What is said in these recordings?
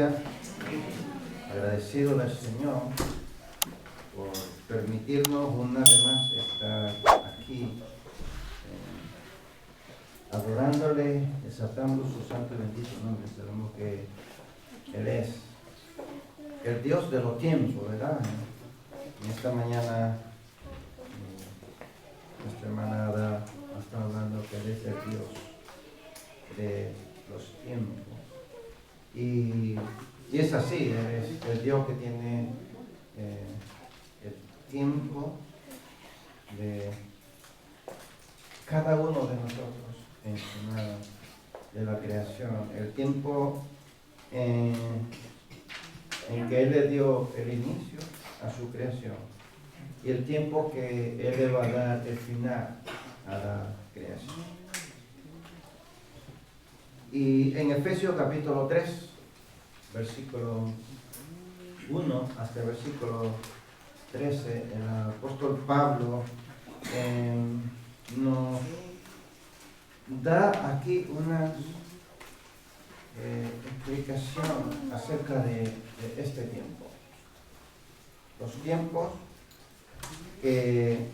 iglesia, agradecido al Señor por permitirnos una vez más estar aquí, adorándole, exaltando su santo y bendito nombre. Sabemos que Él es el Dios de los tiempos, ¿verdad? En esta mañana nuestra hermana Ada está hablando que Él es el Dios de los tiempos. Y es así, Él es el Dios que tiene el tiempo de cada uno de nosotros encima de la creación, el tiempo en que Él le dio el inicio a su creación y el tiempo que Él le va a dar el final a la creación. Y en Efesios capítulo 3, versículo 1 hasta el versículo 13, el apóstol Pablo nos da aquí una explicación acerca de este tiempo. Los tiempos que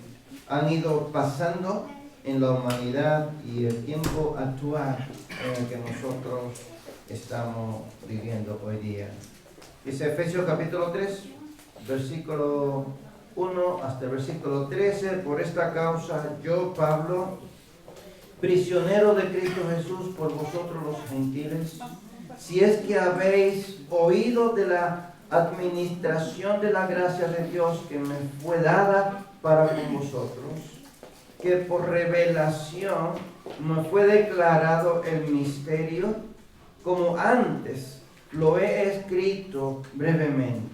han ido pasando en la humanidad y el tiempo actual en el que nosotros estamos viviendo hoy día. Dice Efesios capítulo 3, versículo 1 hasta el versículo 13, por esta causa yo, Pablo, prisionero de Cristo Jesús por vosotros los gentiles, si es que habéis oído de la administración de la gracia de Dios que me fue dada para con vosotros, que por revelación me fue declarado el misterio, como antes lo he escrito brevemente,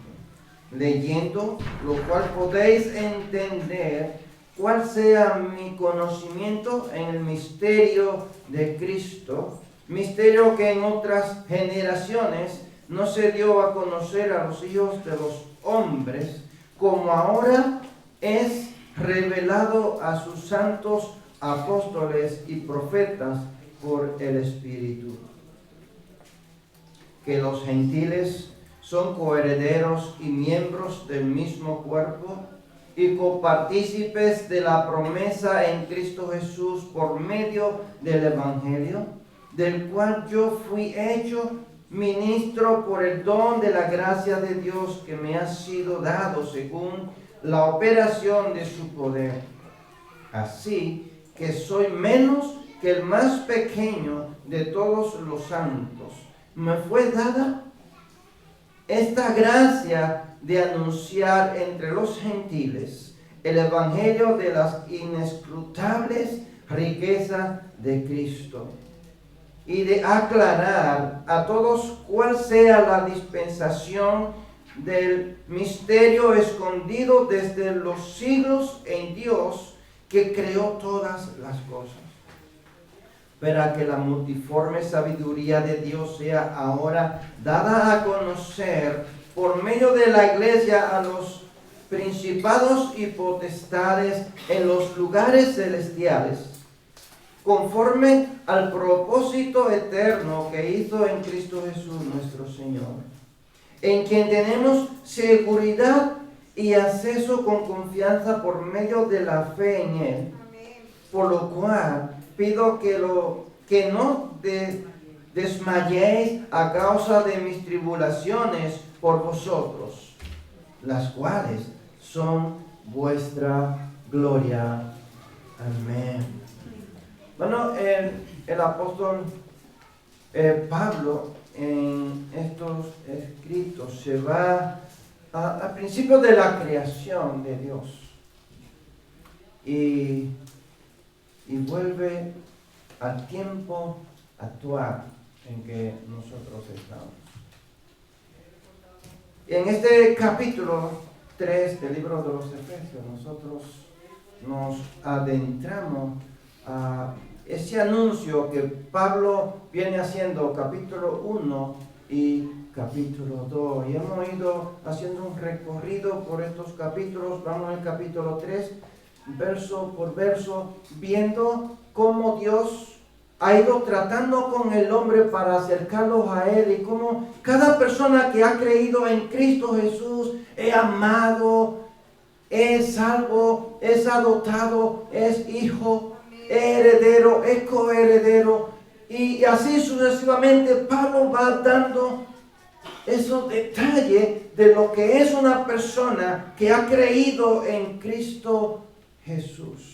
leyendo lo cual podéis entender cuál sea mi conocimiento en el misterio de Cristo, misterio que en otras generaciones no se dio a conocer a los hijos de los hombres, como ahora es revelado a sus santos apóstoles y profetas por el Espíritu. Que los gentiles son coherederos y miembros del mismo cuerpo y copartícipes de la promesa en Cristo Jesús por medio del Evangelio, del cual yo fui hecho ministro por el don de la gracia de Dios que me ha sido dado según la operación de su poder. Así que soy menos que el más pequeño de todos los santos. Me fue dada esta gracia de anunciar entre los gentiles el evangelio de las inescrutables riquezas de Cristo y de aclarar a todos cuál sea la dispensación del misterio escondido desde los siglos en Dios que creó todas las cosas, para que la multiforme sabiduría de Dios sea ahora dada a conocer por medio de la iglesia a los principados y potestades en los lugares celestiales, conforme al propósito eterno que hizo en Cristo Jesús nuestro Señor, en quien tenemos seguridad y acceso con confianza por medio de la fe en Él. Por lo cual pido que no desmayéis a causa de mis tribulaciones por vosotros, las cuales son vuestra gloria. Amén. Bueno, el apóstol Pablo en estos escritos se va al principio de la creación de Dios y vuelve al tiempo actual en que nosotros estamos. En este capítulo 3 del libro de los Efesios, nosotros nos adentramos a ese anuncio que Pablo viene haciendo, capítulo 1 y capítulo 2. Y hemos ido haciendo un recorrido por estos capítulos. Vamos al capítulo 3, verso por verso, viendo cómo Dios ha ido tratando con el hombre para acercarlos a Él, y como cada persona que ha creído en Cristo Jesús es amado, es salvo, es adoptado, es hijo, es heredero, es coheredero, y así sucesivamente. Pablo va dando esos detalles de lo que es una persona que ha creído en Cristo Jesús.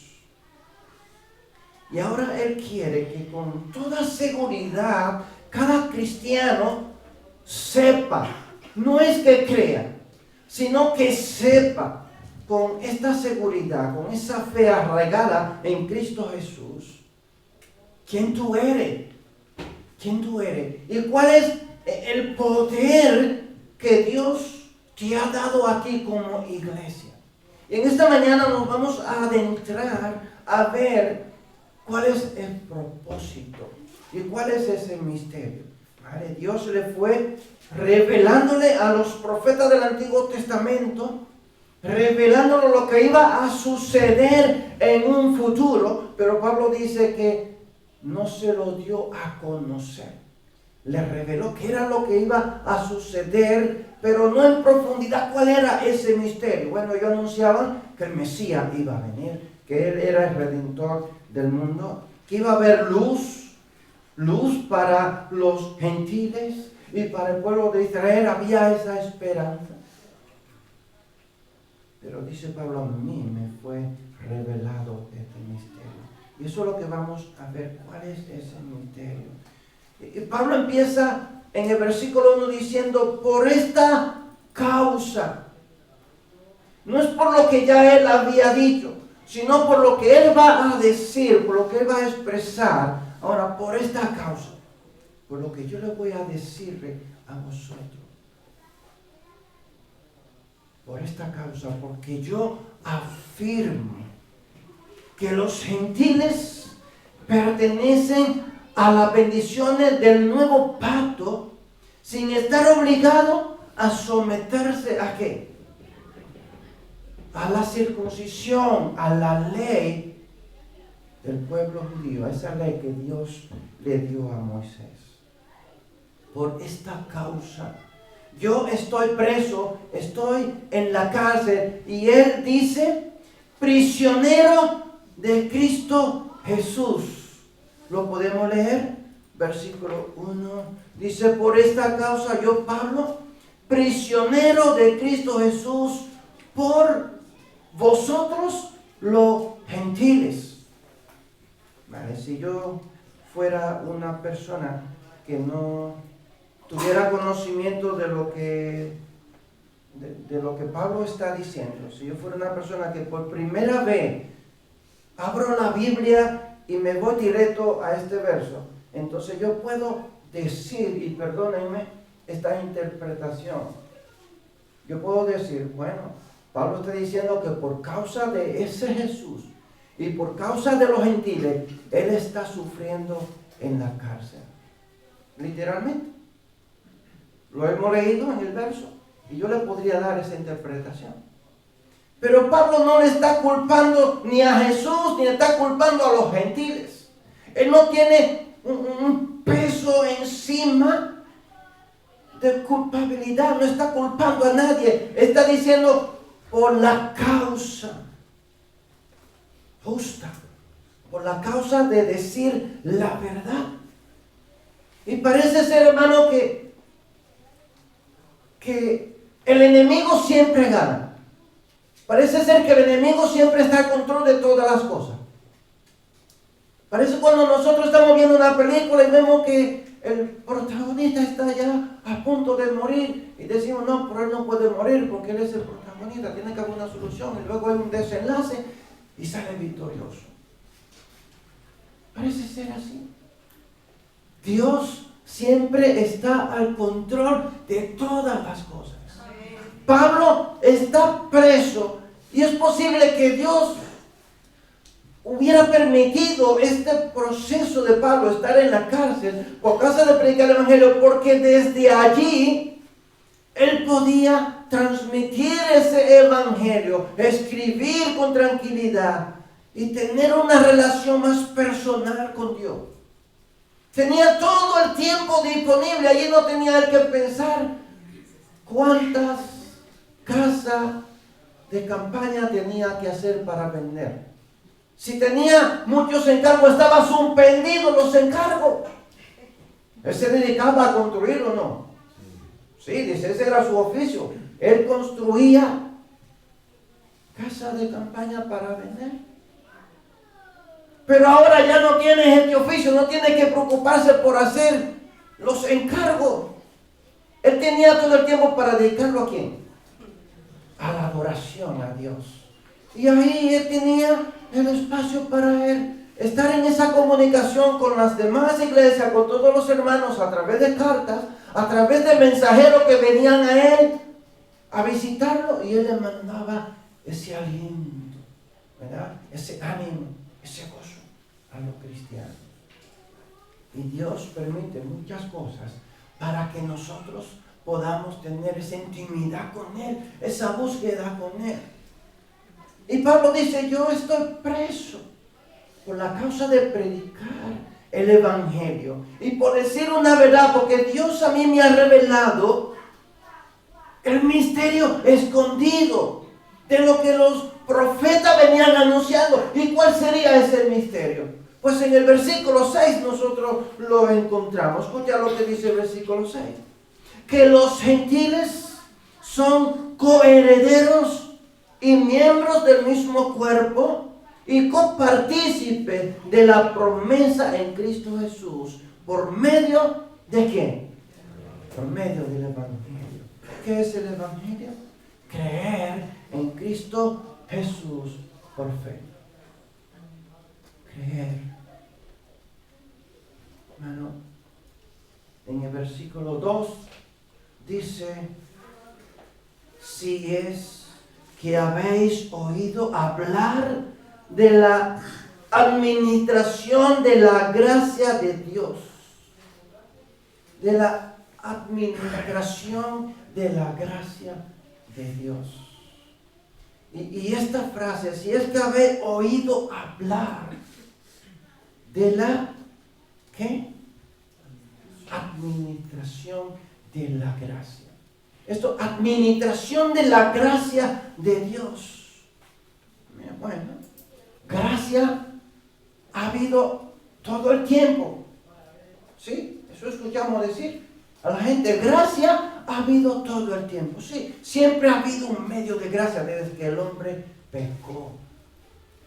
Y ahora él quiere que con toda seguridad cada cristiano sepa, no es que crea, sino que sepa con esta seguridad, con esa fe arraigada en Cristo Jesús, quién tú eres, y cuál es el poder que Dios te ha dado a ti como iglesia. Y en esta mañana nos vamos a adentrar a ver cuál es el propósito y cuál es ese misterio. ¿Vale? Dios le fue revelándole a los profetas del Antiguo Testamento, revelándole lo que iba a suceder en un futuro, pero Pablo dice que no se lo dio a conocer. Le reveló qué era lo que iba a suceder, pero no en profundidad cuál era ese misterio. Bueno, ellos anunciaban que el Mesías iba a venir, que Él era el Redentor del mundo, que iba a haber luz para los gentiles, y para el pueblo de Israel había esa esperanza. Pero dice Pablo, a mí me fue revelado este misterio. Y eso es lo que vamos a ver, cuál es ese misterio. Y Pablo empieza en el versículo 1 diciendo, por esta causa. No es por lo que ya él había dicho, sino por lo que él va a decir, por lo que él va a expresar. Ahora, por esta causa, por lo que yo le voy a decirle a vosotros. Por esta causa, porque yo afirmo que los gentiles pertenecen a las bendiciones del nuevo pacto, sin estar obligado a someterse a ¿qué? A la circuncisión, a la ley del pueblo judío, a esa ley que Dios le dio a Moisés. Por esta causa, yo estoy preso, estoy en la cárcel, y él dice, prisionero de Cristo Jesús. Lo podemos leer, versículo 1, dice, por esta causa yo, Pablo, prisionero de Cristo Jesús, por vosotros los gentiles. Vale, si yo fuera una persona que no tuviera conocimiento de lo que Pablo está diciendo, si yo fuera una persona que por primera vez abro la Biblia y me voy directo a este verso, entonces yo puedo decir, y perdónenme esta interpretación, yo puedo decir, bueno, Pablo está diciendo que por causa de ese Jesús y por causa de los gentiles, él está sufriendo en la cárcel. Literalmente. Lo hemos leído en el verso y yo le podría dar esa interpretación. Pero Pablo no le está culpando ni a Jesús, ni le está culpando a los gentiles. Él no tiene un peso encima de culpabilidad, no está culpando a nadie. Está diciendo por la causa justa, por la causa de decir la verdad. Y parece ser, hermano, que el enemigo siempre gana. Parece ser que el enemigo siempre está al control de todas las cosas. Parece cuando nosotros estamos viendo una película y vemos que el protagonista está ya a punto de morir y decimos, no, pero él no puede morir porque él es el protagonista, tiene que haber una solución, y luego hay un desenlace y sale victorioso. Parece ser así. Dios siempre está al control de todas las cosas. Pablo está preso y es posible que Dios hubiera permitido este proceso de Pablo estar en la cárcel por causa de predicar el evangelio, porque desde allí él podía transmitir ese evangelio, escribir con tranquilidad y tener una relación más personal con Dios. Tenía todo el tiempo disponible. Allí no tenía él que pensar cuántas casas de campaña tenía que hacer para vender. Si tenía muchos encargos, estaba suspendido los encargos. Él se dedicaba a construir o no. Sí, dice, ese era su oficio. Él construía casas de campaña para vender. Pero ahora ya no tiene este oficio, no tiene que preocuparse por hacer los encargos. Él tenía todo el tiempo para dedicarlo ¿a quién? A la adoración a Dios. Y ahí él tenía el espacio para él estar en esa comunicación con las demás iglesias, con todos los hermanos, a través de cartas, a través de mensajeros que venían a él a visitarlo, y él le mandaba ese aliento, ¿verdad? Ese ánimo, ese gozo a los cristianos. Y Dios permite muchas cosas para que nosotros podamos tener esa intimidad con Él, esa búsqueda con Él. Y Pablo dice, yo estoy preso por la causa de predicar el Evangelio. Y por decir una verdad, porque Dios a mí me ha revelado el misterio escondido de lo que los profetas venían anunciando. ¿Y cuál sería ese misterio? Pues en el versículo 6 nosotros lo encontramos. Escucha lo que dice el versículo 6. Que los gentiles son coherederos y miembros del mismo cuerpo y copartícipes de la promesa en Cristo Jesús. ¿Por medio de qué? Por medio del Evangelio. ¿Qué es el Evangelio? Creer en Cristo Jesús por fe. Creer. Hermano, en el versículo 2 dice, si es que habéis oído hablar de la administración de la gracia de Dios. De la administración de la gracia de Dios. Y esta frase, si es que habéis oído hablar de la, ¿qué? Administración de la gracia. Esto, administración de la gracia de Dios. Bueno, gracia ha habido todo el tiempo. ¿Sí? Eso escuchamos decir a la gente. Gracia ha habido todo el tiempo. Sí, siempre ha habido un medio de gracia desde que el hombre pecó.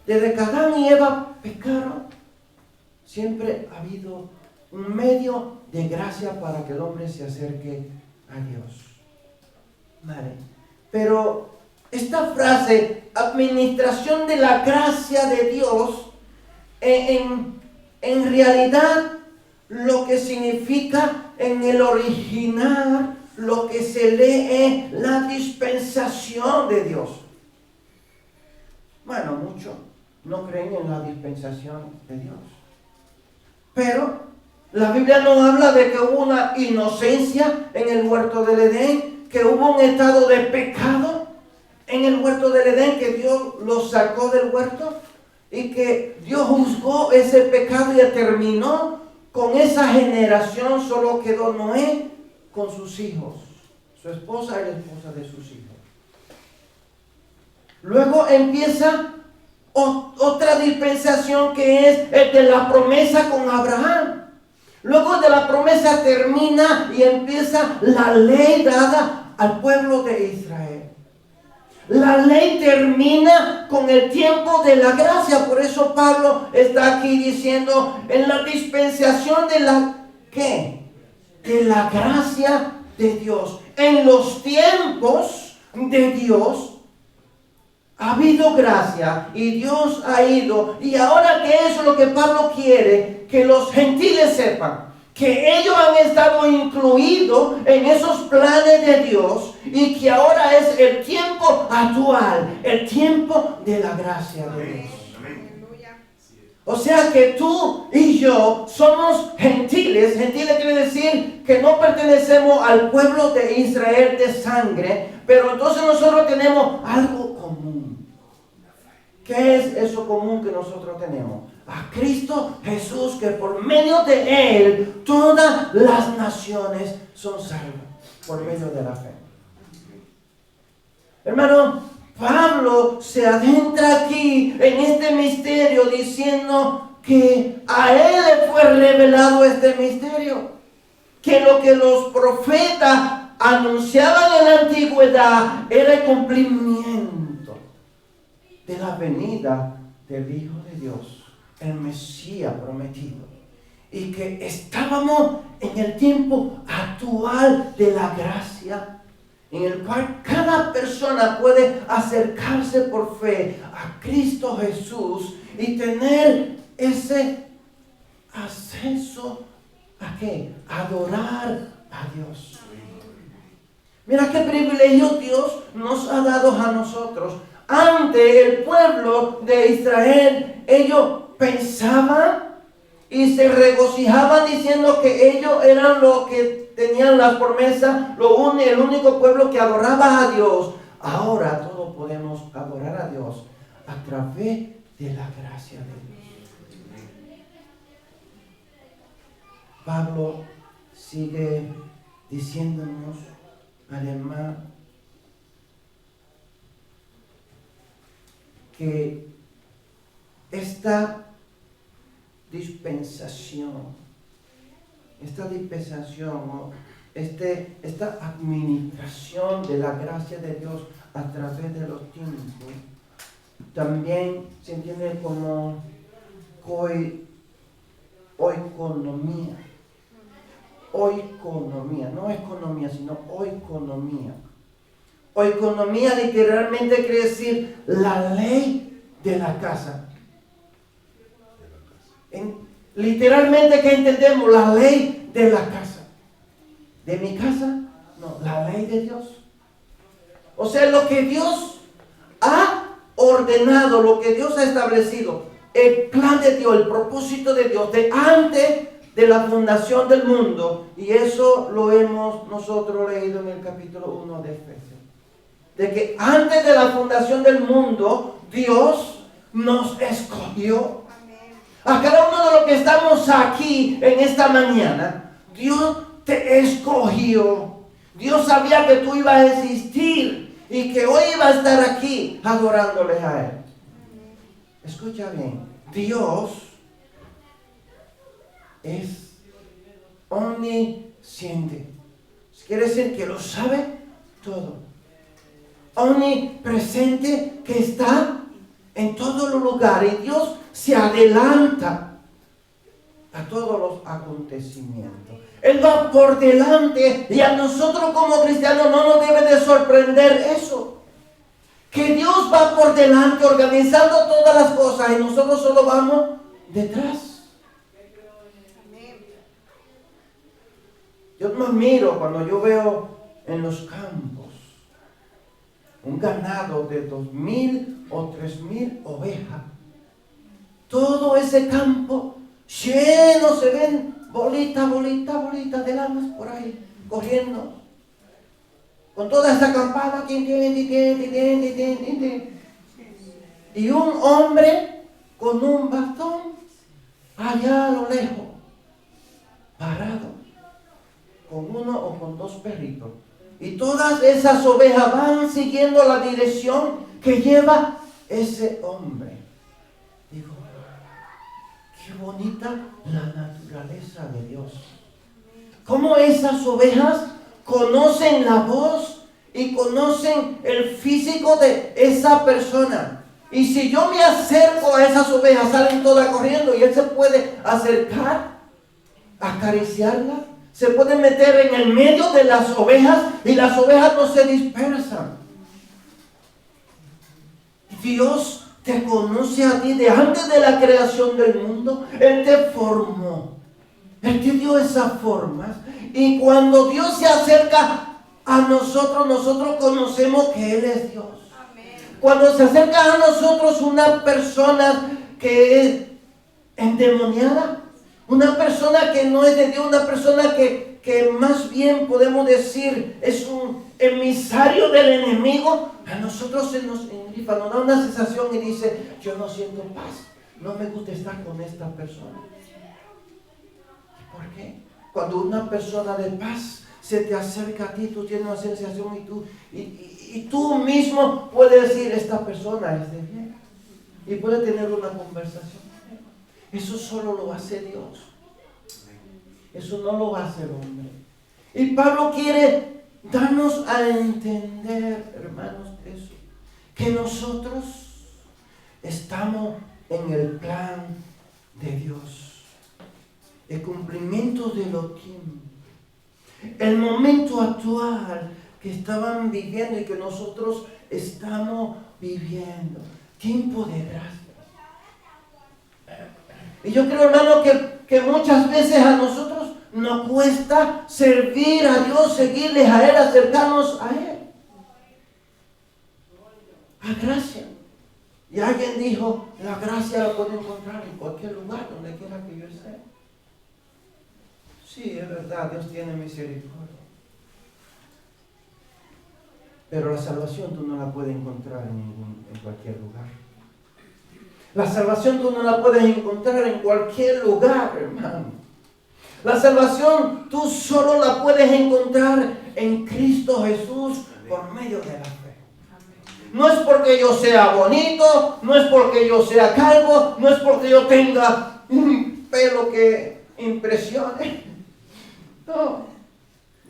Desde que Adán y Eva pecaron, siempre ha habido un medio de gracia para que el hombre se acerque a Dios. Vale. Pero esta frase, administración de la gracia de Dios, en realidad lo que significa en el original, lo que se lee es la dispensación de Dios. Bueno, muchos no creen en la dispensación de Dios. Pero la Biblia no habla de que hubo una inocencia en el huerto del Edén, que hubo un estado de pecado en el huerto del Edén, que Dios los sacó del huerto y que Dios juzgó ese pecado y terminó con esa generación. Solo quedó Noé con sus hijos, su esposa y la esposa de sus hijos. Luego empieza otra dispensación, que es el de la promesa con Abraham. Luego de la promesa termina y empieza la ley dada al pueblo de Israel. La ley termina con el tiempo de la gracia. Por eso Pablo está aquí diciendo, en la dispensación de la, ¿qué? De la gracia de Dios. En los tiempos de Dios ha habido gracia y Dios ha ido. Y ahora, ¿qué es lo que Pablo quiere? Que los gentiles sepan que ellos han estado incluidos en esos planes de Dios y que ahora es el tiempo actual, el tiempo de la gracia de Dios. O sea que tú y yo somos gentiles. Gentiles quiere decir que no pertenecemos al pueblo de Israel de sangre, pero entonces nosotros tenemos algo común. ¿Qué es eso común que nosotros tenemos? a Cristo Jesús, que por medio de Él todas las naciones son salvas, por medio de la fe. Hermano, Pablo se adentra aquí en este misterio diciendo que a él le fue revelado este misterio, que lo que los profetas anunciaban en la antigüedad era el cumplimiento de la venida del Hijo de Dios, el Mesías prometido, y que estábamos en el tiempo actual de la gracia, en el cual cada persona puede acercarse por fe a Cristo Jesús y tener ese acceso ¿a qué? Adorar a Dios. Mira qué privilegio Dios nos ha dado a nosotros. Ante el pueblo de Israel, ellos pensaban y se regocijaban diciendo que ellos eran los que tenían las promesas, el único pueblo que adoraba a Dios. Ahora todos podemos adorar a Dios a través de la gracia de Dios. Pablo sigue diciéndonos, además, que esta dispensación, esta administración de la gracia de Dios a través de los tiempos, también se entiende como oikonomía. Oikonomía, no economía, sino oikonomía. Oikonomía literalmente quiere decir la ley de la casa. Literalmente, ¿qué entendemos? La ley de la casa. ¿De mi casa? No, la ley de Dios. O sea, lo que Dios ha ordenado, lo que Dios ha establecido, el plan de Dios, el propósito de Dios, de antes de la fundación del mundo. Y eso lo hemos nosotros leído en el capítulo 1 de Efesios. De que antes de la fundación del mundo, Dios nos escogió. A cada uno de los que estamos aquí en esta mañana, Dios te escogió. Dios sabía que tú ibas a existir y que hoy ibas a estar aquí adorándole a Él. Escucha bien, Dios es omnisciente. Quiere decir que lo sabe todo. Omnipresente, que está en todos los lugares. Y Dios se adelanta a todos los acontecimientos. Él va por delante, y a nosotros como cristianos no nos debe de sorprender eso. Que Dios va por delante organizando todas las cosas y nosotros solo vamos detrás. Yo me admiro cuando yo veo en los campos un ganado de 2,000 o 3,000 ovejas. Todo ese campo lleno, se ven bolitas de lamas por ahí, corriendo. Con toda esa campana, y un hombre con un bastón allá a lo lejos, parado, con uno o con dos perritos. Y todas esas ovejas van siguiendo la dirección que lleva ese hombre. Digo, qué bonita la naturaleza de Dios. Cómo esas ovejas conocen la voz y conocen el físico de esa persona. Y si yo me acerco a esas ovejas, salen todas corriendo y él se puede acercar, acariciarlas. Se puede meter en el medio de las ovejas y las ovejas no se dispersan. Dios te conoce a ti de antes de la creación del mundo. Él te formó. Él te dio esas formas. Y cuando Dios se acerca a nosotros, nosotros conocemos que Él es Dios. Cuando se acerca a nosotros una persona que es endemoniada, una persona que no es de Dios, una persona que más bien podemos decir es un emisario del enemigo, a nosotros se nos engrifa, nos da una sensación y dice, yo no siento paz, no me gusta estar con esta persona. ¿Por qué? Cuando una persona de paz se te acerca a ti, tú tienes una sensación y tú mismo puedes decir, esta persona es de bien. Y puedes tener una conversación. Eso solo lo hace Dios. Eso no lo hace el hombre. Y Pablo quiere darnos a entender, hermanos, eso, que nosotros estamos en el plan de Dios. El cumplimiento de los tiempos. El momento actual que estaban viviendo y que nosotros estamos viviendo. Tiempo de gracia. Y yo creo, hermano, que muchas veces a nosotros nos cuesta servir a Dios, seguirles a Él, acercarnos a Él. A gracia. Y alguien dijo, la gracia la puedo encontrar en cualquier lugar, donde quiera que yo esté. Sí, es verdad, Dios tiene misericordia. Pero la salvación tú no la puedes encontrar en cualquier lugar. La salvación tú no la puedes encontrar en cualquier lugar, hermano. La salvación tú solo la puedes encontrar en Cristo Jesús por medio de la fe. No es porque yo sea bonito, no es porque yo sea calvo, no es porque yo tenga un pelo que impresione. No,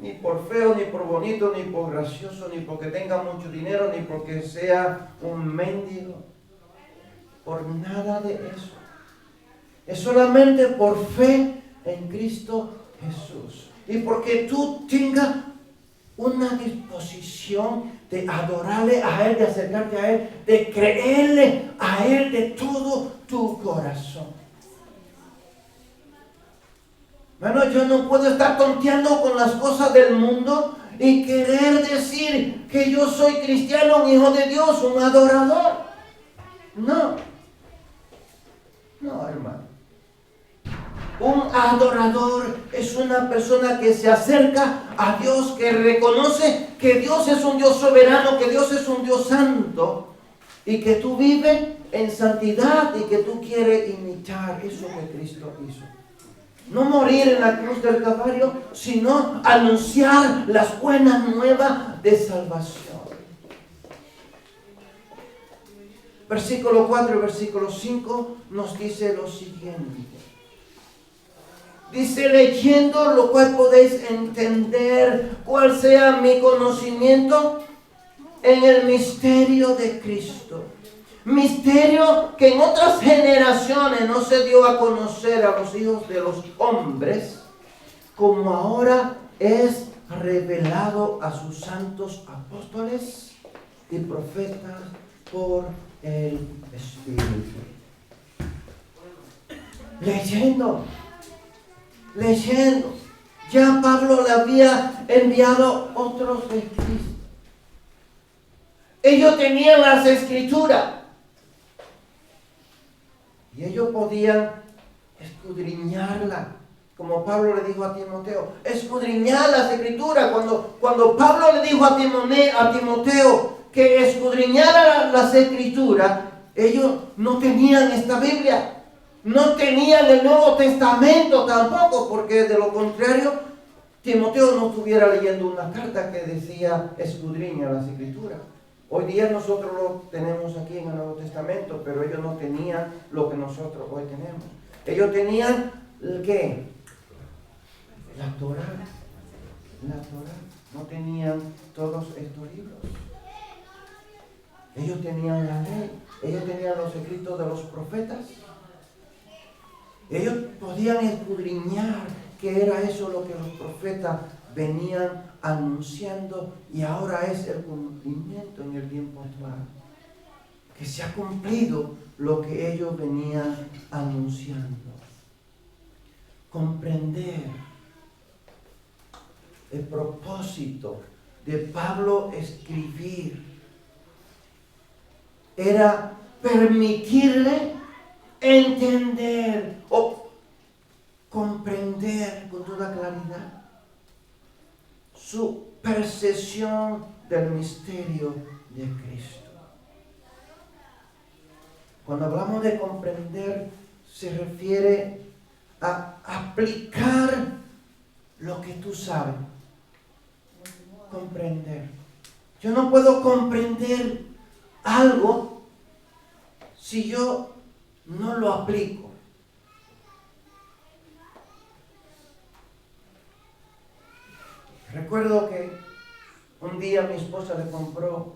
ni por feo, ni por bonito, ni por gracioso, ni porque tenga mucho dinero, ni porque sea un mendigo. Por nada de eso. Es solamente por fe en Cristo Jesús. Y porque tú tengas una disposición de adorarle a Él, de acercarte a Él, de creerle a Él de todo tu corazón. Bueno, yo no puedo estar tonteando con las cosas del mundo y querer decir que yo soy cristiano, un hijo de Dios, un adorador. No. No, hermano. Un adorador es una persona que se acerca a Dios, que reconoce que Dios es un Dios soberano, que Dios es un Dios santo y que tú vives en santidad y que tú quieres imitar eso que Cristo hizo. No morir en la cruz del Calvario, sino anunciar las buenas nuevas de salvación. Versículo 4 y versículo 5 nos dice lo siguiente. Dice, leyendo lo cual podéis entender cuál sea mi conocimiento en el misterio de Cristo. Misterio que en otras generaciones no se dio a conocer a los hijos de los hombres, como ahora es revelado a sus santos apóstoles y profetas por el Espíritu. Leyendo. Ya Pablo le había enviado otros escritos. Ellos tenían las escrituras. Y ellos podían escudriñarla. Como Pablo le dijo a Timoteo. Escudriñar las escrituras. Cuando Pablo le dijo a Timoteo que escudriñara las escrituras, ellos no tenían esta Biblia. No tenían el Nuevo Testamento tampoco, porque de lo contrario, Timoteo no estuviera leyendo una carta que decía escudriña las escrituras. Hoy día nosotros lo tenemos aquí en el Nuevo Testamento, pero ellos no tenían lo que nosotros hoy tenemos. Ellos tenían ¿qué? La Torá. No tenían todos estos libros. Ellos tenían la ley. Ellos tenían los escritos de los profetas. Ellos podían escudriñar qué era eso lo que los profetas venían anunciando y ahora es el cumplimiento en el tiempo actual. Que se ha cumplido lo que ellos venían anunciando. Comprender el propósito de Pablo escribir era permitirle entender o comprender con toda claridad su percepción del misterio de Cristo. Cuando hablamos de comprender, se refiere a aplicar lo que tú sabes. Comprender. Yo no puedo comprender algo si yo no lo aplico. Recuerdo que un día mi esposa le compró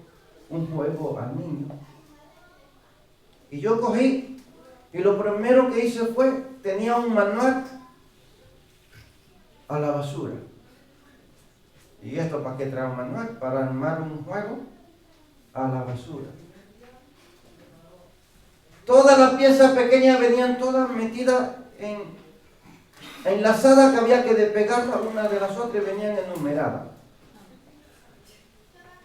un juego al niño. Y yo cogí y lo primero que hice fue, tenía un manual a la basura. ¿Y esto para qué trae un manual? Para armar un juego a la basura. Todas las piezas pequeñas venían todas metidas enlazadas, que había que despegarlas una de las otras y venían enumeradas.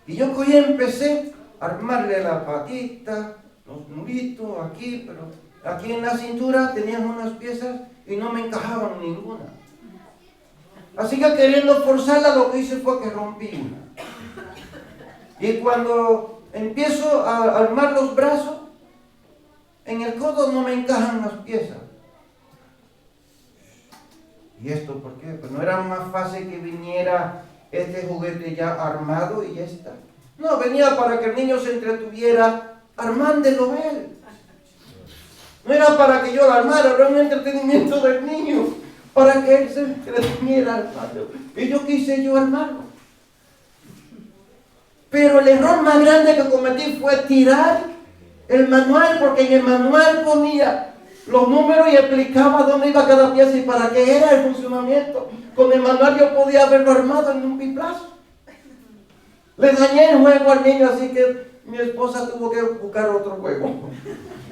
Y yo cogí y empecé a armarle la patita, los nuditos aquí, pero aquí en la cintura tenían unas piezas y no me encajaban ninguna. Así que queriendo forzarla, lo que hice fue que rompí una. Y cuando empiezo a armar los brazos, en el codo no me encajan las piezas. ¿Y esto por qué? Pues no era más fácil que viniera este juguete ya armado y ya está. No, venía para que el niño se entretuviera armándolo él. No era para que yo lo armara, era un entretenimiento del niño, para que él se entretuviera armándolo. Y yo quise yo armarlo. Pero el error más grande que cometí fue tirar el manual, porque en el manual ponía los números y explicaba dónde iba cada pieza y para qué era el funcionamiento. Con el manual yo podía haberlo armado en un biplazo. Le dañé el juego al niño, así que mi esposa tuvo que buscar otro juego.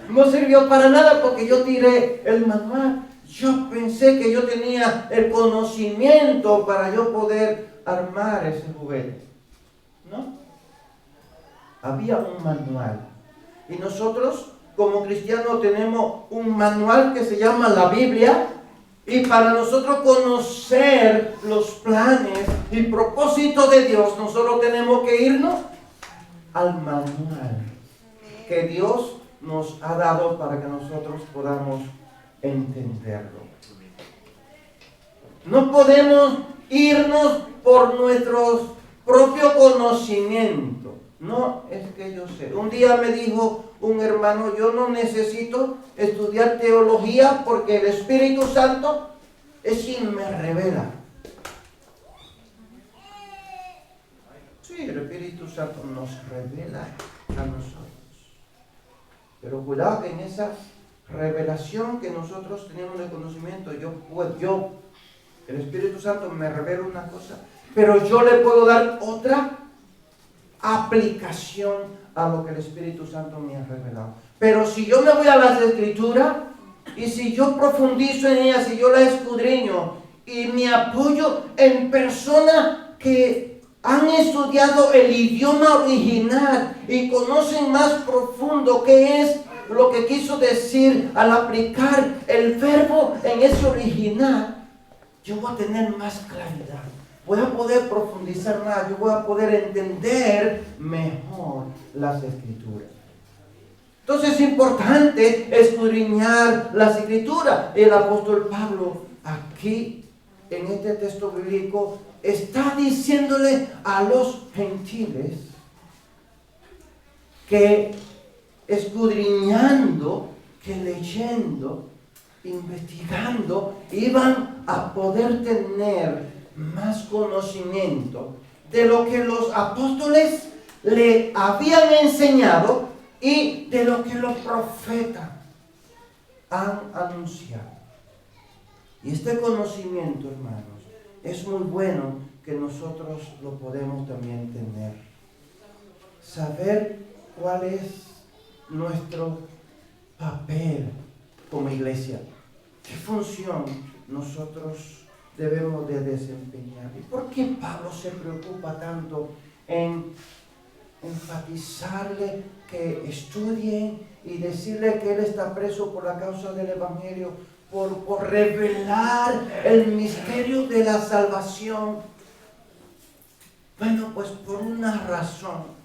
No sirvió para nada porque yo tiré el manual. Yo pensé que yo tenía el conocimiento para yo poder armar ese juguete. ¿No? Había un manual. Y nosotros, como cristianos, tenemos un manual que se llama la Biblia. Y para nosotros conocer los planes y propósitos de Dios, nosotros tenemos que irnos al manual que Dios nos ha dado para que nosotros podamos entenderlo. No podemos irnos por nuestro propio conocimiento. No es que yo sé. Un día me dijo un hermano, yo no necesito estudiar teología porque el Espíritu Santo es quien me revela. Sí, el Espíritu Santo nos revela a nosotros. Pero cuidado que en esa revelación que nosotros tenemos de conocimiento, el Espíritu Santo me revela una cosa, pero yo le puedo dar otra aplicación a lo que el Espíritu Santo me ha revelado. Pero si yo me voy a las Escrituras y si yo profundizo en ellas, si yo la escudriño y me apoyo en personas que han estudiado el idioma original y conocen más profundo qué es lo que quiso decir al aplicar el verbo en ese original, yo voy a tener más claridad. Voy a poder profundizar más, yo voy a poder entender mejor las Escrituras. Entonces es importante escudriñar las Escrituras. El apóstol Pablo aquí, en este texto bíblico, está diciéndole a los gentiles que escudriñando, que leyendo, investigando, iban a poder tener más conocimiento de lo que los apóstoles le habían enseñado y de lo que los profetas han anunciado. Y este conocimiento, hermanos, es muy bueno que nosotros lo podemos también tener. Saber cuál es nuestro papel como iglesia, qué función nosotros debemos de desempeñar. ¿Y por qué Pablo se preocupa tanto en enfatizarle que estudien y decirle que él está preso por la causa del Evangelio, por revelar el misterio de la salvación? Bueno, pues por una razón.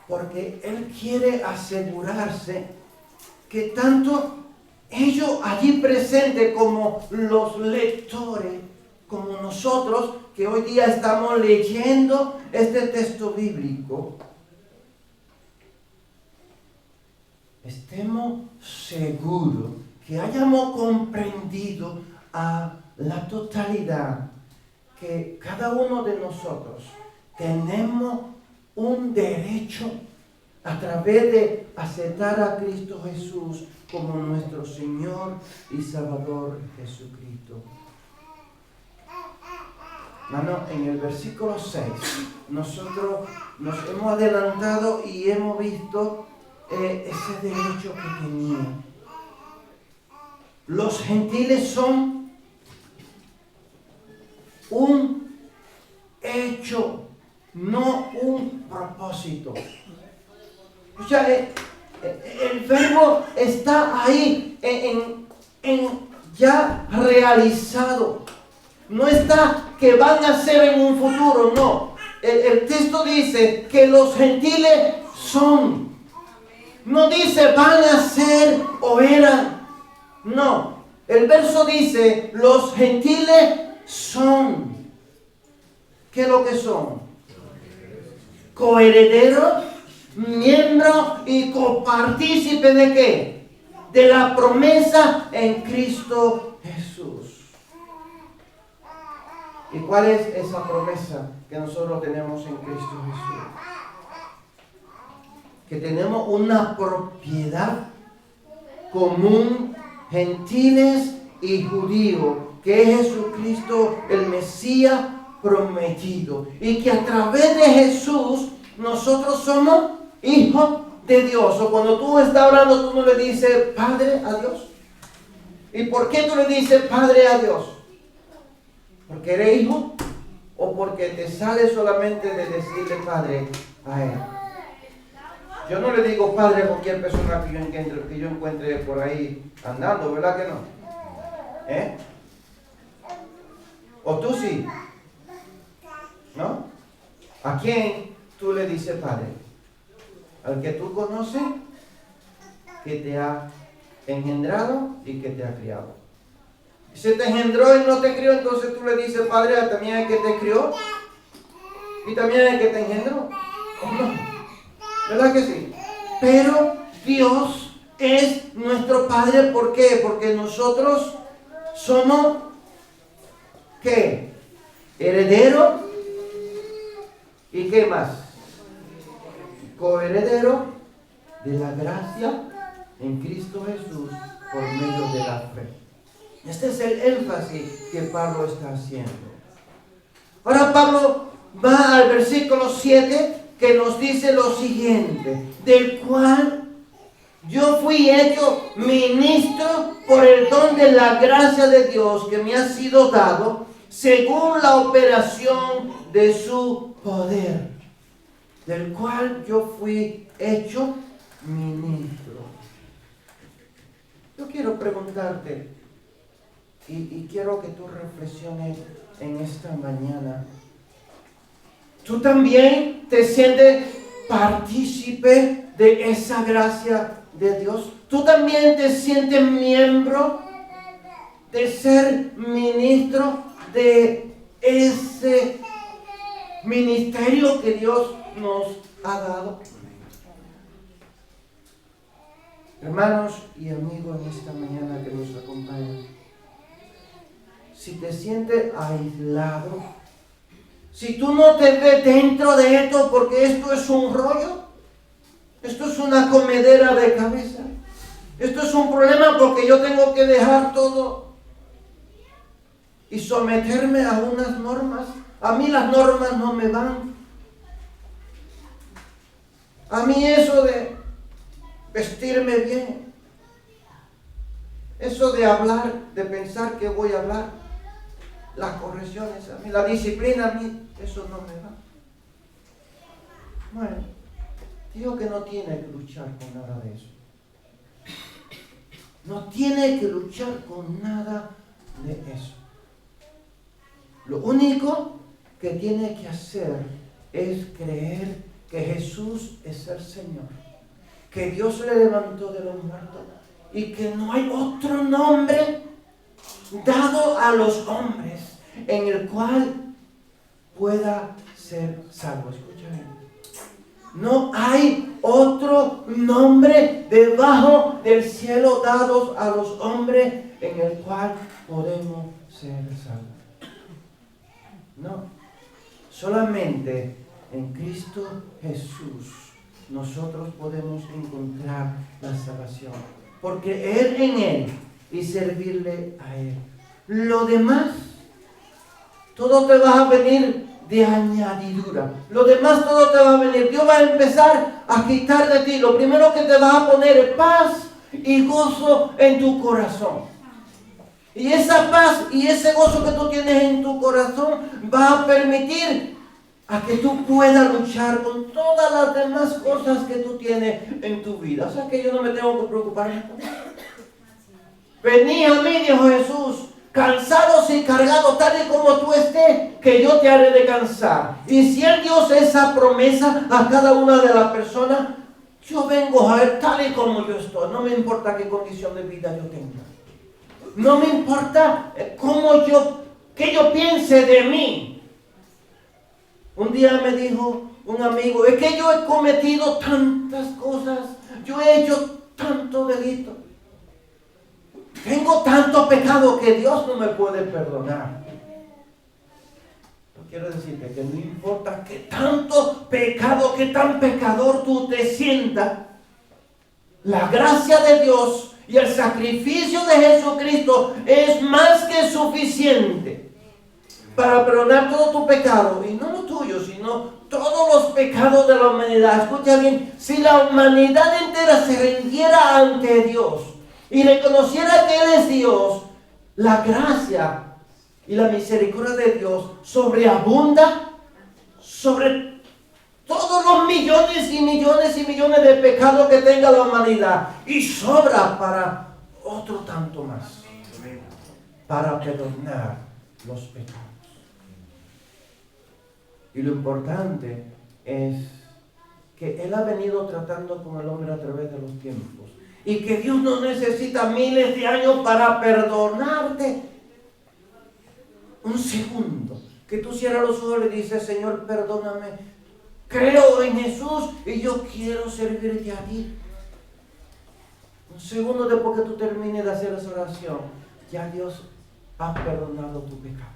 porque Él quiere asegurarse que tanto ellos allí presentes como los lectores, como nosotros que hoy día estamos leyendo este texto bíblico, estemos seguros que hayamos comprendido a la totalidad que cada uno de nosotros tenemos un derecho a través de aceptar a Cristo Jesús como nuestro Señor y Salvador Jesucristo. Hermano, en el versículo 6, nosotros nos hemos adelantado y hemos visto ese derecho que tenían. Los gentiles son un hecho, no un propósito. O sea, el verbo está ahí, ya realizado. No está que van a ser en un futuro, no. El texto dice que los gentiles son. No dice van a ser o eran. No. El verso dice los gentiles son. ¿Qué es lo que son? Coherederos, miembros y copartícipes ¿de qué? De la promesa en Cristo Jesús. ¿Y cuál es esa promesa que nosotros tenemos en Cristo Jesús? Que tenemos una propiedad común, gentiles y judíos, que es Jesucristo el Mesías prometido. Y que a través de Jesús nosotros somos hijos de Dios. O cuando tú estás orando, tú no le dices Padre a Dios. ¿Y por qué tú le dices Padre a Dios? ¿Porque eres hijo? ¿O porque te sale solamente de decirle Padre a Él? Yo no le digo Padre a cualquier persona que yo encuentre por ahí andando, ¿verdad que no? ¿O tú sí? ¿No? ¿A quién tú le dices Padre? Al que tú conoces, que te ha engendrado y que te ha criado. Si te engendró y no te crió, entonces tú le dices Padre también al que te crió y también al que te engendró. ¿O no? ¿Verdad que sí? Pero Dios es nuestro Padre. ¿Por qué? Porque nosotros somos ¿qué? Herederos. ¿Y qué más? Coheredero de la gracia en Cristo Jesús por medio de la fe. Este es el énfasis que Pablo está haciendo. Ahora Pablo va al versículo 7 que nos dice lo siguiente: del cual yo fui hecho ministro por el don de la gracia de Dios que me ha sido dado según la operación de su poder, del cual yo fui hecho ministro. Yo quiero preguntarte, y quiero que tú reflexiones en esta mañana. ¿Tú también te sientes partícipe de esa gracia de Dios? ¿Tú también te sientes miembro de ser ministro de ese ministerio que Dios nos ha dado? Hermanos y amigos en esta mañana que nos acompañan, si te sientes aislado, si tú no te ves dentro de esto porque esto es un rollo, esto es una comedera de cabeza, esto es un problema porque yo tengo que dejar todo y someterme a unas normas. A mí las normas no me van. A mí eso de vestirme bien, eso de hablar, de pensar que voy a hablar, las correcciones, a mí, la disciplina, a mí, eso no me va. Bueno, digo que no tiene que luchar con nada de eso. No tiene que luchar con nada de eso. Lo único que tiene que hacer es creer que Jesús es el Señor, que Dios le levantó de los muertos y que no hay otro nombre dado a los hombres en el cual pueda ser salvo. Escucha bien. No hay otro nombre debajo del cielo dados a los hombres en el cual podemos ser salvos. No, solamente en Cristo Jesús nosotros podemos encontrar la salvación, porque Él en Él y servirle a Él. Lo demás, todo te va a venir de añadidura. Lo demás todo te va a venir. Dios va a empezar a quitar de ti. Lo primero que te va a poner es paz y gozo en tu corazón. Y esa paz y ese gozo que tú tienes en tu corazón va a permitir a que tú puedas luchar con todas las demás cosas que tú tienes en tu vida. O sea que yo no me tengo que preocupar. Venid a mí, dijo Jesús, cansados y cargados, tal y como tú estés, que yo te haré descansar. Y si Él dio esa promesa a cada una de las personas, yo vengo a Él tal y como yo estoy. No me importa qué condición de vida yo tenga. No me importa que yo piense de mí. Un día me dijo un amigo, es que yo he cometido tantas cosas, yo he hecho tanto delito. Tengo tanto pecado que Dios no me puede perdonar. Yo quiero decirte que no importa que tanto pecado, que tan pecador tú te sientas, la gracia de Dios y el sacrificio de Jesucristo es más que suficiente para perdonar todo tu pecado, y no lo tuyo, sino todos los pecados de la humanidad. Escucha bien, si la humanidad entera se rindiera ante Dios y reconociera que Él es Dios, la gracia y la misericordia de Dios sobreabunda sobre todos los millones y millones y millones de pecados que tenga la humanidad, y sobra para otro tanto más, para perdonar los pecados. Y lo importante es que Él ha venido tratando con el hombre a través de los tiempos, y que Dios no necesita miles de años para perdonarte. Un segundo que tú cierras los ojos y le dices, Señor, perdóname, creo en Jesús y yo quiero servirte a ti. Un segundo después que tú termines de hacer esa oración, ya Dios ha perdonado tu pecado.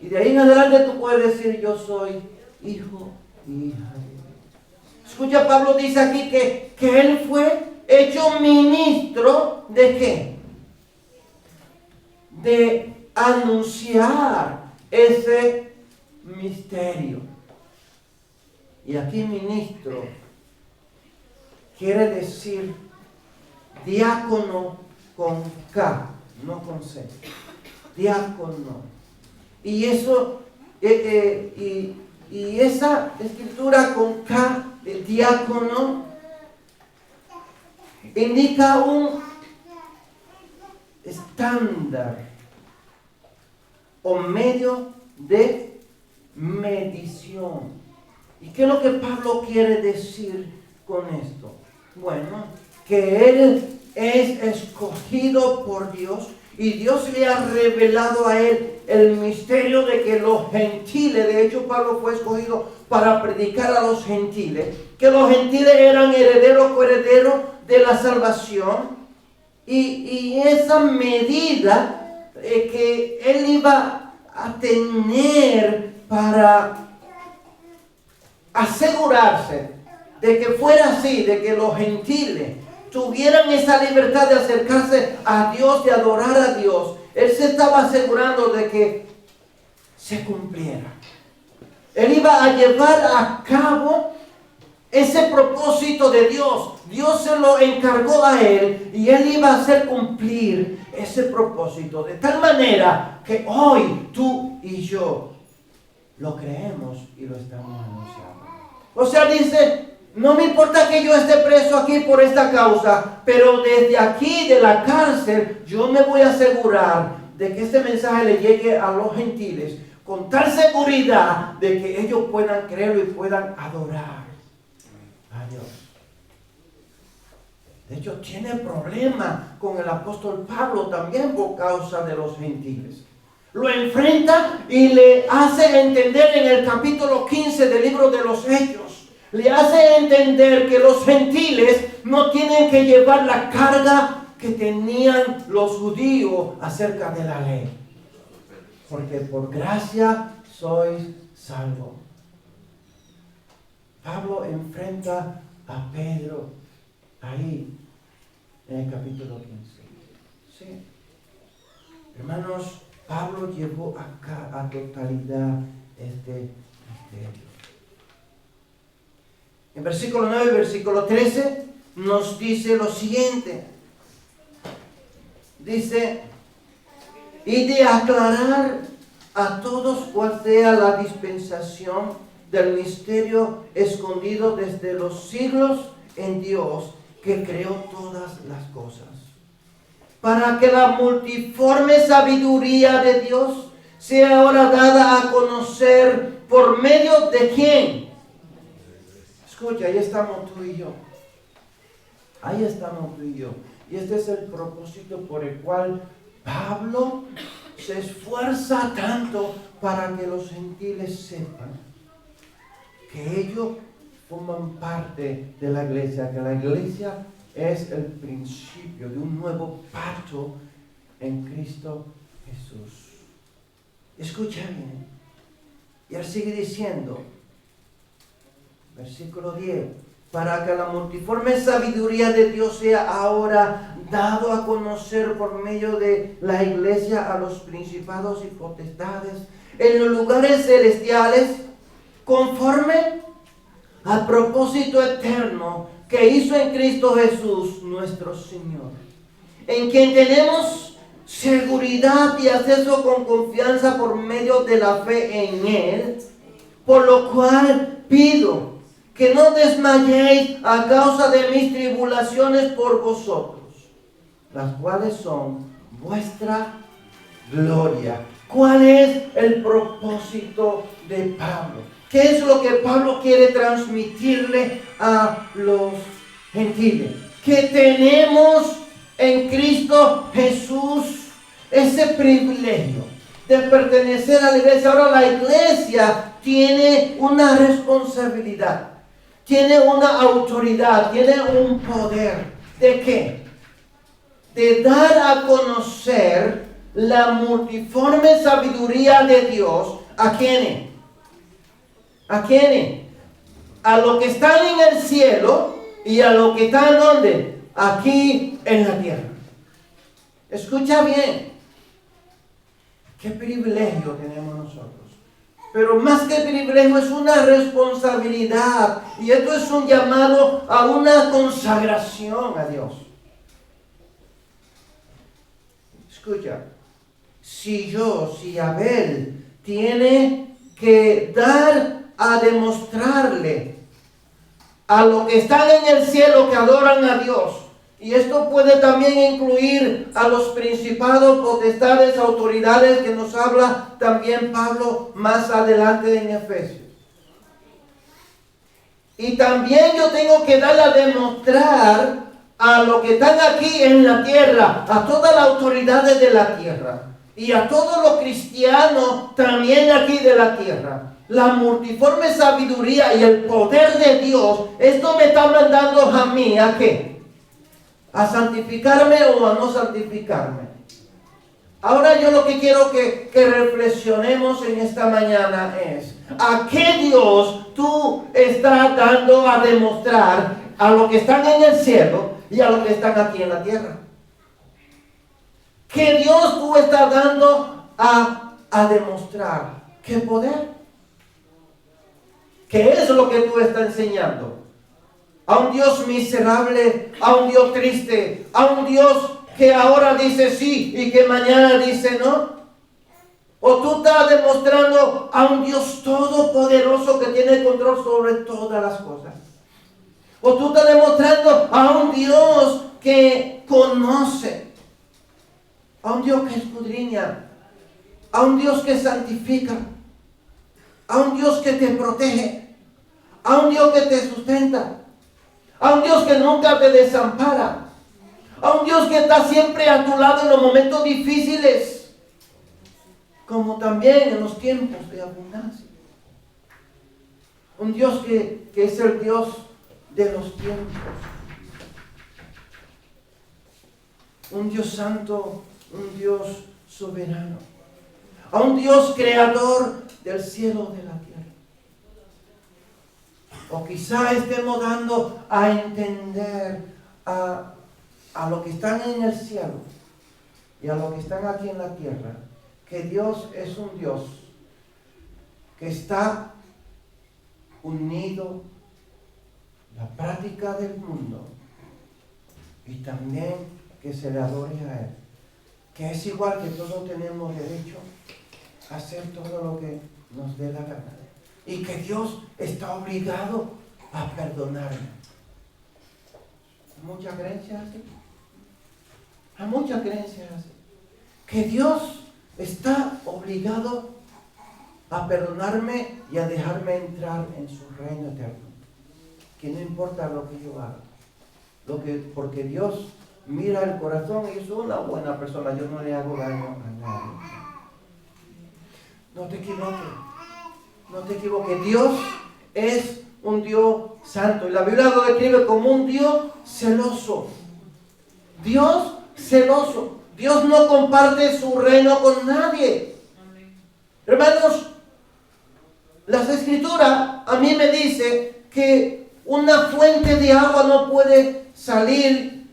Y de ahí en adelante tú puedes decir, yo soy hijo y hija de Dios. Escucha, Pablo dice aquí que Él fue hecho ministro ¿de qué? De anunciar ese misterio. Y aquí ministro quiere decir diácono con K, no con C. Diácono. Y eso, y esa escritura con K, de diácono, indica un estándar o medio de medición. ¿Y qué es lo que Pablo quiere decir con esto? Bueno, que Él es escogido por Dios y Dios le ha revelado a Él el misterio de que los gentiles, de hecho Pablo fue escogido para predicar a los gentiles, que los gentiles eran herederos, coherederos de la salvación, y esa medida que Él iba a tener para asegurarse de que fuera así, de que los gentiles tuvieran esa libertad de acercarse a Dios, de adorar a Dios. Él se estaba asegurando de que se cumpliera. Él iba a llevar a cabo ese propósito de Dios. Dios se lo encargó a Él y Él iba a hacer cumplir ese propósito, de tal manera que hoy tú y yo lo creemos y lo estamos anunciando. O sea, dice, no me importa que yo esté preso aquí por esta causa, pero desde aquí de la cárcel yo me voy a asegurar de que este mensaje le llegue a los gentiles con tal seguridad de que ellos puedan creerlo y puedan adorar a Dios. De hecho, tiene problema con el apóstol Pablo también por causa de los gentiles. Lo enfrenta y le hace entender en el capítulo 15 del libro de los Hechos. Le hace entender que los gentiles no tienen que llevar la carga que tenían los judíos acerca de la ley. Porque por gracia sois salvos. Pablo enfrenta a Pedro ahí en el capítulo 15. Sí. Hermanos, Pablo llevó acá a totalidad este misterio. En versículo 9 y versículo 13 nos dice lo siguiente. Dice, y de aclarar a todos cuál sea la dispensación del misterio escondido desde los siglos en Dios, que creó todas las cosas, para que la multiforme sabiduría de Dios sea ahora dada a conocer por medio de ¿quién? Escucha, ahí estamos tú y yo. Ahí estamos tú y yo. Y este es el propósito por el cual Pablo se esfuerza tanto para que los gentiles sepan que ellos forman parte de la iglesia, que la iglesia es el principio de un nuevo pacto en Cristo Jesús. Escucha bien. Y él sigue diciendo, versículo 10, para que la multiforme sabiduría de Dios sea ahora dado a conocer por medio de la iglesia a los principados y potestades en los lugares celestiales, conforme al propósito eterno que hizo en Cristo Jesús nuestro Señor, en quien tenemos seguridad y acceso con confianza por medio de la fe en Él, por lo cual pido que no desmayéis a causa de mis tribulaciones por vosotros, las cuales son vuestra gloria. ¿Cuál es el propósito de Pablo? ¿Qué es lo que Pablo quiere transmitirle a los gentiles? Que tenemos en Cristo Jesús ese privilegio de pertenecer a la iglesia. Ahora la iglesia tiene una responsabilidad, tiene una autoridad, tiene un poder. ¿De qué? De dar a conocer la multiforme sabiduría de Dios. ¿A quiénes? ¿A quiénes? A los que están en el cielo y a los que están ¿dónde? Aquí en la tierra. Escucha bien. ¿Qué privilegio tenemos nosotros? Pero más que privilegio es una responsabilidad. Y esto es un llamado a una consagración a Dios. Escucha. Si Abel tiene que dar a demostrarle a los que están en el cielo que adoran a Dios, y esto puede también incluir a los principados, potestades, autoridades, que nos habla también Pablo más adelante en Efesios. Y también yo tengo que dar a demostrar a los que están aquí en la tierra, a todas las autoridades de la tierra, y a todos los cristianos también aquí de la tierra, la multiforme sabiduría y el poder de Dios. Esto me está mandando a mí, ¿a qué? ¿A santificarme o a no santificarme? Ahora yo lo que quiero que reflexionemos en esta mañana es, ¿a qué Dios tú estás dando a demostrar a los que están en el cielo y a los que están aquí en la tierra? ¿Qué Dios tú estás dando a demostrar? ¿Qué poder? ¿Qué es lo que tú estás enseñando? A un Dios miserable, a un Dios triste, a un Dios que ahora dice sí y que mañana dice no. O tú estás demostrando a un Dios todopoderoso que tiene control sobre todas las cosas. O tú estás demostrando a un Dios que conoce, a un Dios que escudriña, a un Dios que santifica, a un Dios que te protege, a un Dios que te sustenta, a un Dios que nunca te desampara, a un Dios que está siempre a tu lado en los momentos difíciles, como también en los tiempos de abundancia. Un Dios que es el Dios de los tiempos. Un Dios santo, un Dios soberano. A un Dios creador del cielo y de la tierra. O quizá estemos dando a entender a los que están en el cielo y a los que están aquí en la tierra, que Dios es un Dios que está unido a la práctica del mundo y también que se le adore a Él. Que es igual que todos tenemos derecho a hacer todo lo que nos dé la gana. Y que Dios está obligado a perdonarnos. Hay mucha creencia así. Hay mucha creencia así. Que Dios está obligado a perdonarme y a dejarme entrar en su reino eterno. Que no importa lo que yo haga. Porque Dios mira el corazón y yo soy una buena persona. Yo no le hago daño a nadie. No te equivoques. No te equivoques. Dios es un Dios santo. Y la Biblia lo describe como un Dios celoso. Dios celoso. Dios no comparte su reino con nadie. Hermanos, las Escrituras a mí me dice que una fuente de agua no puede salir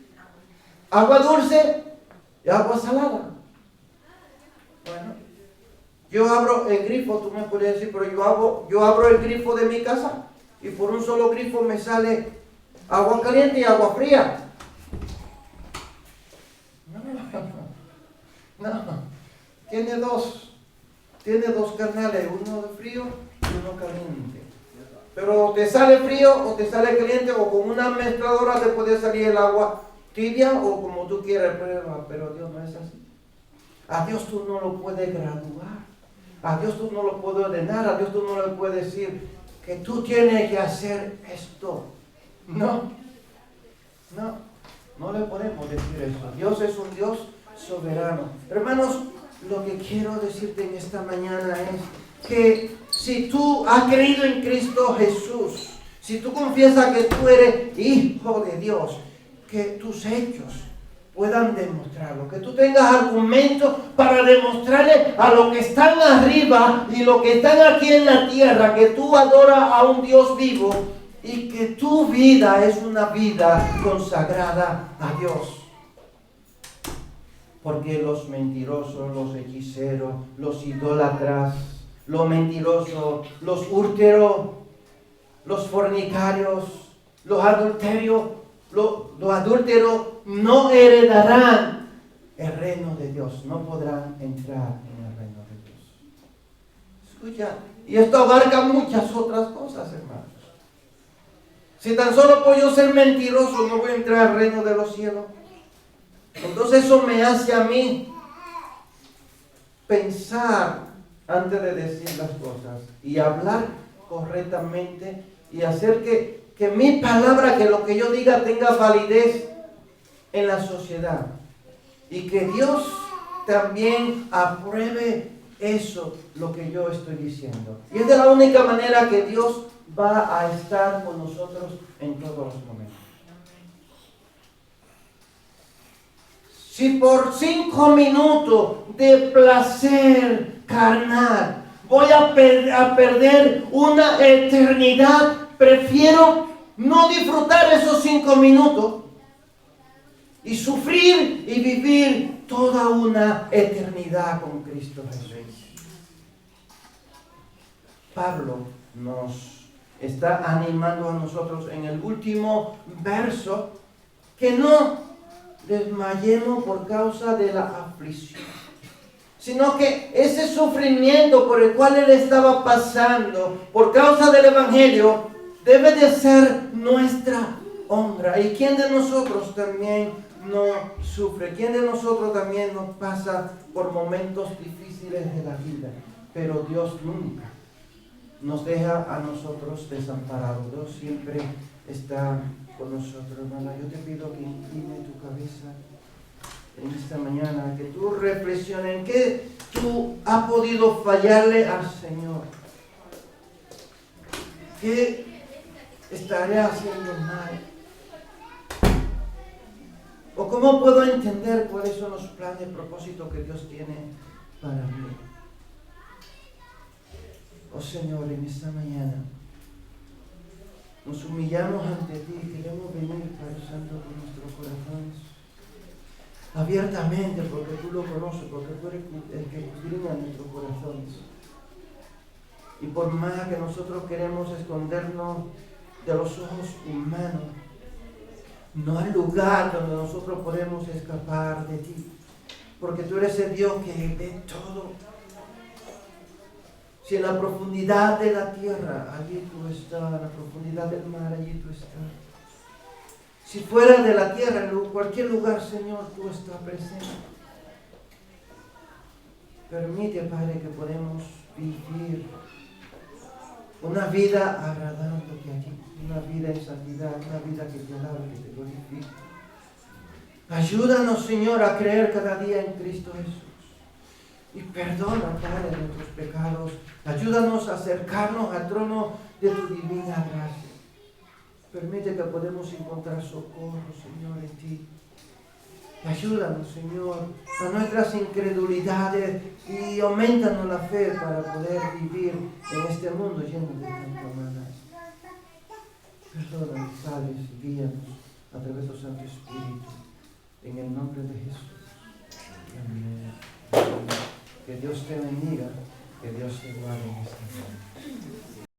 agua dulce y agua salada. Bueno, yo abro el grifo, tú me puedes decir, pero yo abro el grifo de mi casa y por un solo grifo me sale agua caliente y agua fría. No, tiene dos canales, uno de frío y uno caliente. Pero te sale frío o te sale caliente o con una mezcladora te puede salir el agua tibia o como tú quieras, pero Dios no es así. A Dios tú no lo puedes graduar. A Dios tú no lo puedes ordenar. A Dios tú no le puedes decir que tú tienes que hacer esto. No le podemos decir eso. Dios es un Dios soberano. Hermanos, lo que quiero decirte en esta mañana es que si tú has creído en Cristo Jesús, si tú confiesas que tú eres hijo de Dios, que tus hechos puedan demostrarlo, que tú tengas argumentos para demostrarle a los que están arriba y los que están aquí en la tierra que tú adoras a un Dios vivo y que tu vida es una vida consagrada a Dios. Porque los mentirosos, los hechiceros, los idólatras, los mentirosos, los últeros, los fornicarios, los adulterios, los adúlteros no heredarán el reino de Dios, no podrán entrar en el reino de Dios. Escucha, y esto abarca muchas otras cosas, hermanos. Si tan solo por yo ser mentiroso no voy a entrar al reino de los cielos, entonces eso me hace a mí pensar antes de decir las cosas y hablar correctamente y hacer que mi palabra, que lo que yo diga tenga validez en la sociedad y que Dios también apruebe eso, lo que yo estoy diciendo. Y es de la única manera que Dios va a estar con nosotros en todos los momentos. Si por 5 minutos de placer carnal voy a perder una eternidad, prefiero no disfrutar esos 5 minutos y sufrir y vivir toda una eternidad con Cristo Jesús. Pablo nos está animando a nosotros en el último verso que no desmayemos por causa de la aflicción, sino que ese sufrimiento por el cual él estaba pasando por causa del Evangelio debe de ser nuestra honra. ¿Y quién de nosotros también no sufre? ¿Quién de nosotros también no pasa por momentos difíciles de la vida? Pero Dios nunca nos deja a nosotros desamparados. Dios siempre está con nosotros, hermana. Yo te pido que incline tu cabeza en esta mañana, que tú reflexiones en qué tú has podido fallarle al Señor. ¿Qué estaré haciendo mal? ¿O cómo puedo entender cuáles son los planes y propósitos que Dios tiene para mí? Oh Señor, en esta mañana nos humillamos ante ti, queremos venir, Padre Santo, con nuestros corazones abiertamente, porque tú lo conoces, porque tú eres el que escudriña nuestros corazones. Y por más que nosotros queremos escondernos de los ojos humanos, no hay lugar donde nosotros podemos escapar de ti, porque tú eres el Dios que ve todo. Si en la profundidad de la tierra, allí tú estás, en la profundidad del mar, allí tú estás. Si fuera de la tierra, en cualquier lugar, Señor, tú estás presente. Permite, Padre, que podamos vivir una vida agradándote allí, una vida en santidad, una vida que te alabe, que te glorifique. Ayúdanos, Señor, a creer cada día en Cristo Jesús. Y perdona, Padre, nuestros pecados. Ayúdanos a acercarnos al trono de tu divina gracia. Permite que podamos encontrar socorro, Señor, en ti. Ayúdanos, Señor, a nuestras incredulidades y aumentanos la fe para poder vivir en este mundo lleno de tanta maldad. Perdónanos, Padre, y guíanos a través de tu Santo Espíritu. En el nombre de Jesús. Amén. Que Dios te bendiga, que Dios te guarde en esta mañana.